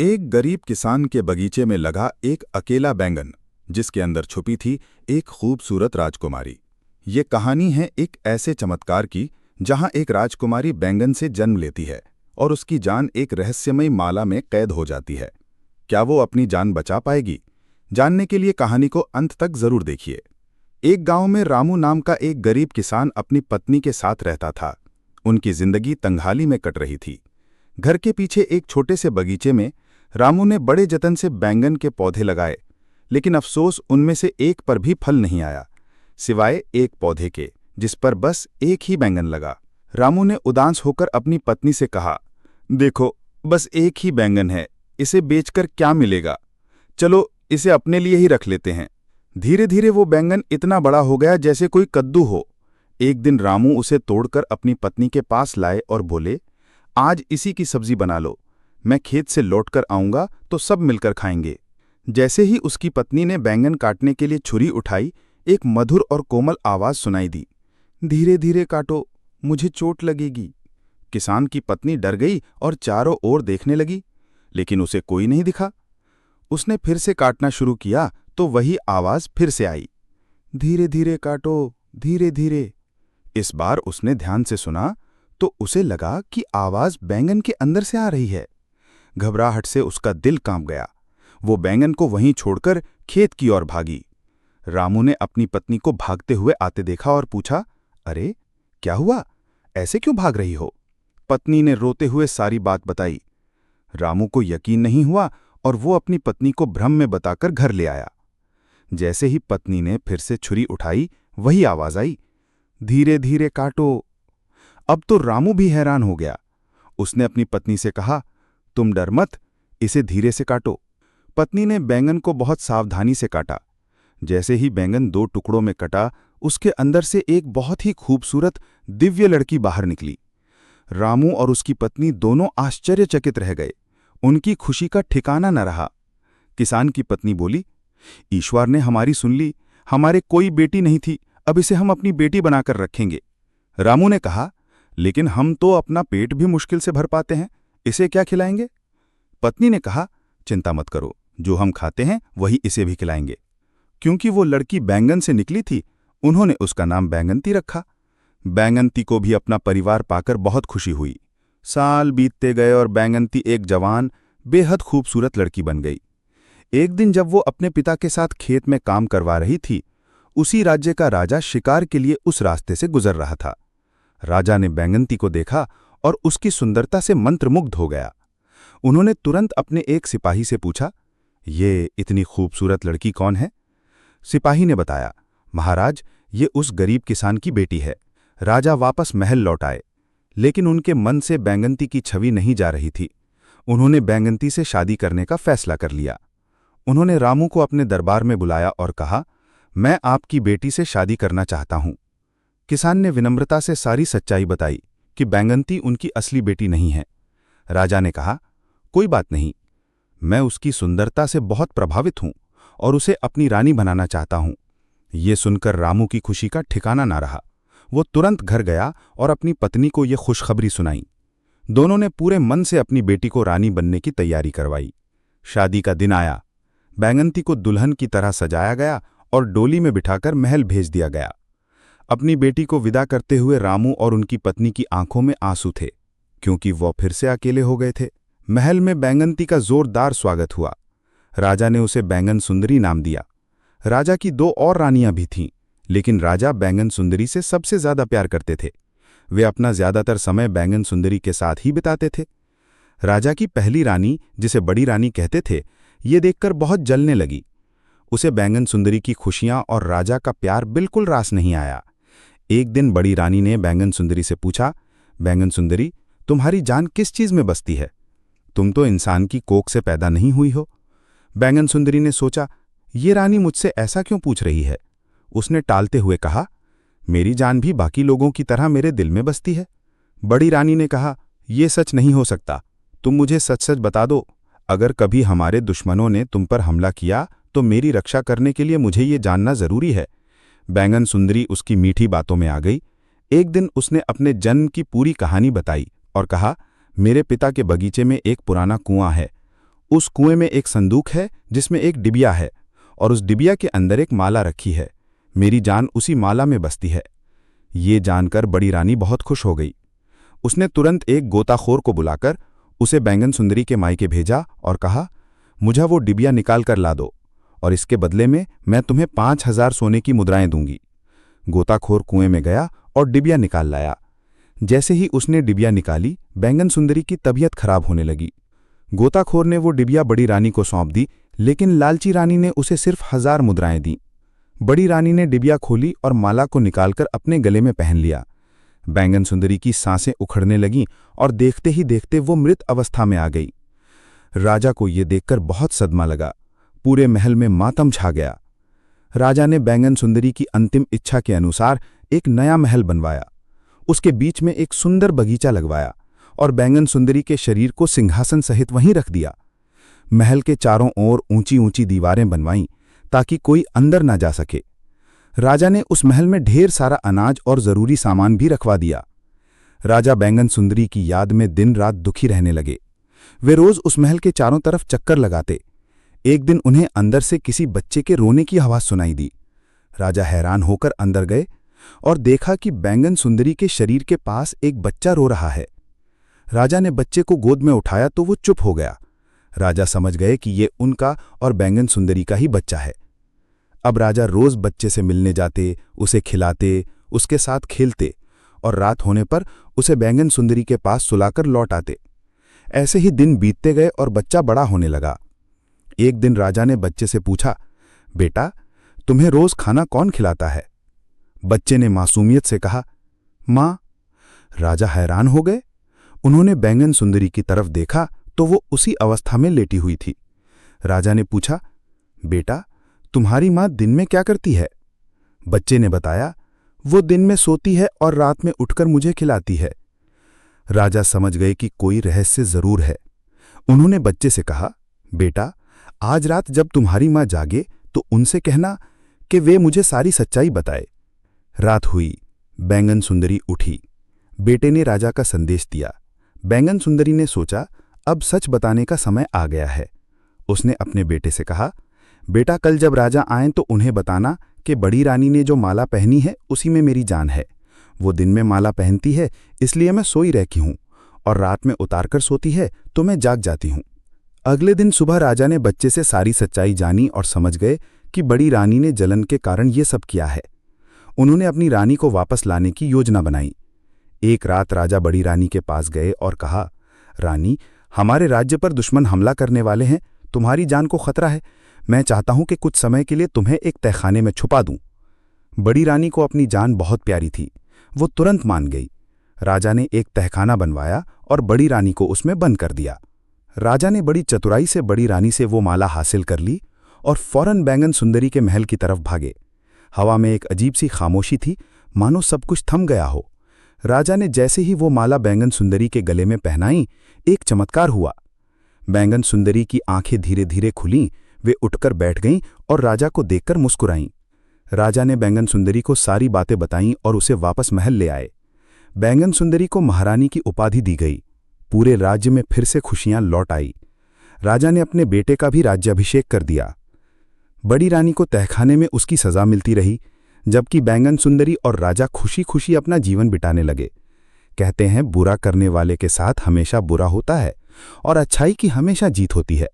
एक गरीब किसान के बगीचे में लगा एक अकेला बैंगन, जिसके अंदर छुपी थी एक खूबसूरत राजकुमारी। ये कहानी है एक ऐसे चमत्कार की जहां एक राजकुमारी बैंगन से जन्म लेती है और उसकी जान एक रहस्यमयी माला में कैद हो जाती है। क्या वो अपनी जान बचा पाएगी? जानने के लिए कहानी को अंत तक जरूर देखिए। एक गांव में रामू नाम का एक गरीब किसान अपनी पत्नी के साथ रहता था। उनकी जिंदगी तंगहाली में कट रही थी। घर के पीछे एक छोटे से बगीचे में रामू ने बड़े जतन से बैंगन के पौधे लगाए, लेकिन अफसोस उनमें से एक पर भी फल नहीं आया, सिवाय एक पौधे के जिस पर बस एक ही बैंगन लगा। रामू ने उदास होकर अपनी पत्नी से कहा, देखो, बस एक ही बैंगन है, इसे बेचकर क्या मिलेगा? चलो इसे अपने लिए ही रख लेते हैं। धीरे धीरे वो बैंगन इतना बड़ा हो गया जैसे कोई कद्दू हो। एक दिन रामू उसे तोड़कर अपनी पत्नी के पास लाए और बोले, आज इसी की सब्जी बना लो, मैं खेत से लौटकर आऊंगा तो सब मिलकर खाएंगे। जैसे ही उसकी पत्नी ने बैंगन काटने के लिए छुरी उठाई, एक मधुर और कोमल आवाज सुनाई दी, धीरे धीरे काटो, मुझे चोट लगेगी। किसान की पत्नी डर गई और चारों ओर देखने लगी, लेकिन उसे कोई नहीं दिखा। उसने फिर से काटना शुरू किया तो वही आवाज फिर से आई, धीरे धीरे काटो, धीरे धीरे। इस बार उसने ध्यान से सुना तो उसे लगा कि आवाज बैंगन के अंदर से आ रही है। घबराहट से उसका दिल कांप गया। वो बैंगन को वहीं छोड़कर खेत की ओर भागी। रामू ने अपनी पत्नी को भागते हुए आते देखा और पूछा, अरे क्या हुआ, ऐसे क्यों भाग रही हो? पत्नी ने रोते हुए सारी बात बताई। रामू को यकीन नहीं हुआ और वो अपनी पत्नी को भ्रम में बताकर घर ले आया। जैसे ही पत्नी ने फिर से छुरी उठाई, वही आवाज आई, धीरे धीरे काटो। अब तो रामू भी हैरान हो गया। उसने अपनी पत्नी से कहा, तुम डर मत, इसे धीरे से काटो। पत्नी ने बैंगन को बहुत सावधानी से काटा। जैसे ही बैंगन 2 टुकड़ों में कटा, उसके अंदर से एक बहुत ही खूबसूरत दिव्य लड़की बाहर निकली। रामू और उसकी पत्नी दोनों आश्चर्यचकित रह गए। उनकी खुशी का ठिकाना न रहा। किसान की पत्नी बोली, ईश्वर ने हमारी सुन ली, हमारे कोई बेटी नहीं थी, अब इसे हम अपनी बेटी बनाकर रखेंगे। रामू ने कहा, लेकिन हम तो अपना पेट भी मुश्किल से भर पाते हैं, इसे क्या खिलाएंगे? पत्नी ने कहा, चिंता मत करो, जो हम खाते हैं वही इसे भी खिलाएंगे। क्योंकि वो लड़की बैंगन से निकली थी, उन्होंने उसका नाम बैंगनती रखा। बैंगनती को भी अपना परिवार पाकर बहुत खुशी हुई। साल बीतते गए और बैंगनती एक जवान, बेहद खूबसूरत लड़की बन गई। एक दिन जब वो अपने पिता के साथ खेत में काम करवा रही थी, उसी राज्य का राजा शिकार के लिए उस रास्ते से गुजर रहा था। राजा ने बैंगनती को देखा और उसकी सुंदरता से मंत्रमुग्ध हो गया। उन्होंने तुरंत अपने एक सिपाही से पूछा, ये इतनी खूबसूरत लड़की कौन है? सिपाही ने बताया, महाराज, ये उस गरीब किसान की बेटी है। राजा वापस महल लौट आए, लेकिन उनके मन से बैंगनती की छवि नहीं जा रही थी। उन्होंने बैंगनती से शादी करने का फैसला कर लिया। उन्होंने रामू को अपने दरबार में बुलाया और कहा, मैं आपकी बेटी से शादी करना चाहता हूं। किसान ने विनम्रता से सारी सच्चाई बताई कि बैंगनती उनकी असली बेटी नहीं है। राजा ने कहा, कोई बात नहीं, मैं उसकी सुंदरता से बहुत प्रभावित हूं और उसे अपनी रानी बनाना चाहता हूं। ये सुनकर रामू की खुशी का ठिकाना ना रहा। वो तुरंत घर गया और अपनी पत्नी को ये खुशखबरी सुनाई। दोनों ने पूरे मन से अपनी बेटी को रानी बनने की तैयारी करवाई। शादी का दिन आया। बैंगनती को दुल्हन की तरह सजाया गया और डोली में बिठाकर महल भेज दिया गया। अपनी बेटी को विदा करते हुए रामू और उनकी पत्नी की आंखों में आंसू थे, क्योंकि वो फिर से अकेले हो गए थे। महल में बैंगनती का जोरदार स्वागत हुआ। राजा ने उसे बैंगन सुंदरी नाम दिया। राजा की 2 और रानियां भी थीं, लेकिन राजा बैंगन सुंदरी से सबसे ज्यादा प्यार करते थे। वे अपना ज्यादातर समय बैंगन सुंदरी के साथ ही बिताते थे। राजा की पहली रानी, जिसे बड़ी रानी कहते थे, ये देखकर बहुत जलने लगी। उसे बैंगन सुंदरी की खुशियां और राजा का प्यार बिल्कुल रास नहीं आया। एक दिन बड़ी रानी ने बैंगन सुंदरी से पूछा, बैंगन सुंदरी, तुम्हारी जान किस चीज में बसती है? तुम तो इंसान की कोख से पैदा नहीं हुई हो। बैंगन सुंदरी ने सोचा, ये रानी मुझसे ऐसा क्यों पूछ रही है? उसने टालते हुए कहा, मेरी जान भी बाकी लोगों की तरह मेरे दिल में बसती है। बड़ी रानी ने कहा, यह सच नहीं हो सकता, तुम मुझे सच सच बता दो। अगर कभी हमारे दुश्मनों ने तुम पर हमला किया तो मेरी रक्षा करने के लिए मुझे ये जानना जरूरी है। बैंगन सुंदरी उसकी मीठी बातों में आ गई। एक दिन उसने अपने जन्म की पूरी कहानी बताई और कहा, मेरे पिता के बगीचे में एक पुराना कुआं है, उस कुएं में एक संदूक है जिसमें एक डिबिया है और उस डिबिया के अंदर एक माला रखी है। मेरी जान उसी माला में बसती है। ये जानकर बड़ी रानी बहुत खुश हो गई। उसने तुरंत एक गोताखोर को बुलाकर उसे बैंगन सुंदरी के मायके भेजा और कहा, मुझे वो डिबिया निकाल कर ला दो और इसके बदले में मैं तुम्हें 5,000 सोने की मुद्राएं दूंगी। गोताखोर कुएं में गया और डिबिया निकाल लाया। जैसे ही उसने डिबिया निकाली, बैंगन सुंदरी की तबीयत खराब होने लगी। गोताखोर ने वो डिबिया बड़ी रानी को सौंप दी, लेकिन लालची रानी ने उसे सिर्फ 1,000 मुद्राएं दी। बड़ी रानी ने डिबिया खोली और माला को निकालकर अपने गले में पहन लिया। बैंगन सुंदरी की सांसें उखड़ने लगीं और देखते ही देखते वो मृत अवस्था में आ गई। राजा को ये देखकर बहुत सदमा लगा। पूरे महल में मातम छा गया। राजा ने बैंगन सुंदरी की अंतिम इच्छा के अनुसार एक नया महल बनवाया। उसके बीच में एक सुंदर बगीचा लगवाया और बैंगन सुंदरी के शरीर को सिंहासन सहित वहीं रख दिया। महल के चारों ओर ऊंची ऊंची दीवारें बनवाईं ताकि कोई अंदर ना जा सके। राजा ने उस महल में ढेर सारा अनाज और जरूरी सामान भी रखवा दिया। राजा बैंगन सुंदरी की याद में दिन रात दुखी रहने लगे। वे रोज उस महल के चारों तरफ चक्कर लगाते। एक दिन उन्हें अंदर से किसी बच्चे के रोने की आवाज सुनाई दी। राजा हैरान होकर अंदर गए और देखा कि बैंगन सुंदरी के शरीर के पास एक बच्चा रो रहा है। राजा ने बच्चे को गोद में उठाया तो वो चुप हो गया। राजा समझ गए कि ये उनका और बैंगन सुंदरी का ही बच्चा है। अब राजा रोज बच्चे से मिलने जाते, उसे खिलाते, उसके साथ खेलते और रात होने पर उसे बैंगन सुंदरी के पास सुलाकर लौट आते। ऐसे ही दिन बीतते गए और बच्चा बड़ा होने लगा। एक दिन राजा ने बच्चे से पूछा, बेटा, तुम्हें रोज खाना कौन खिलाता है? बच्चे ने मासूमियत से कहा, मां। राजा हैरान हो गए। उन्होंने बैंगन सुंदरी की तरफ देखा तो वो उसी अवस्था में लेटी हुई थी। राजा ने पूछा, बेटा, तुम्हारी मां दिन में क्या करती है? बच्चे ने बताया, वो दिन में सोती है और रात में उठकर मुझे खिलाती है। राजा समझ गए कि कोई रहस्य जरूर है। उन्होंने बच्चे से कहा, बेटा, आज रात जब तुम्हारी मां जागे तो उनसे कहना कि वे मुझे सारी सच्चाई बताए। रात हुई, बैंगन सुंदरी उठी। बेटे ने राजा का संदेश दिया। बैंगन सुंदरी ने सोचा, अब सच बताने का समय आ गया है। उसने अपने बेटे से कहा, बेटा, कल जब राजा आएं तो उन्हें बताना कि बड़ी रानी ने जो माला पहनी है उसी में मेरी जान है। वो दिन में माला पहनती है इसलिए मैं सोई रहती हूं और रात में उतारकर सोती है तो मैं जाग जाती हूं। अगले दिन सुबह राजा ने बच्चे से सारी सच्चाई जानी और समझ गए कि बड़ी रानी ने जलन के कारण ये सब किया है। उन्होंने अपनी रानी को वापस लाने की योजना बनाई। एक रात राजा बड़ी रानी के पास गए और कहा, रानी, हमारे राज्य पर दुश्मन हमला करने वाले हैं, तुम्हारी जान को खतरा है। मैं चाहता हूं कि कुछ समय के लिए तुम्हें एक तहखाने में छुपा दूं। बड़ी रानी को अपनी जान बहुत प्यारी थी। वो तुरंत मान गई। राजा ने एक तहखाना बनवाया और बड़ी रानी को उसमें बंद कर दिया। राजा ने बड़ी चतुराई से बड़ी रानी से वो माला हासिल कर ली और फौरन बैंगन सुंदरी के महल की तरफ भागे। हवा में एक अजीब सी खामोशी थी, मानो सब कुछ थम गया हो। राजा ने जैसे ही वो माला बैंगन सुंदरी के गले में पहनाई, एक चमत्कार हुआ। बैंगन सुंदरी की आंखें धीरे धीरे खुलीं। वे उठकर बैठ गईं और राजा को देखकर मुस्कुराईं। राजा ने बैंगन सुंदरी को सारी बातें बताईं और उसे वापस महल ले आए। बैंगन सुंदरी को महारानी की उपाधि दी गई। पूरे राज्य में फिर से खुशियां लौट आई। राजा ने अपने बेटे का भी राज्याभिषेक कर दिया। बड़ी रानी को तहखाने में उसकी सजा मिलती रही, जबकि बैंगन सुंदरी और राजा खुशी खुशी अपना जीवन बिताने लगे। कहते हैं, बुरा करने वाले के साथ हमेशा बुरा होता है और अच्छाई की हमेशा जीत होती है।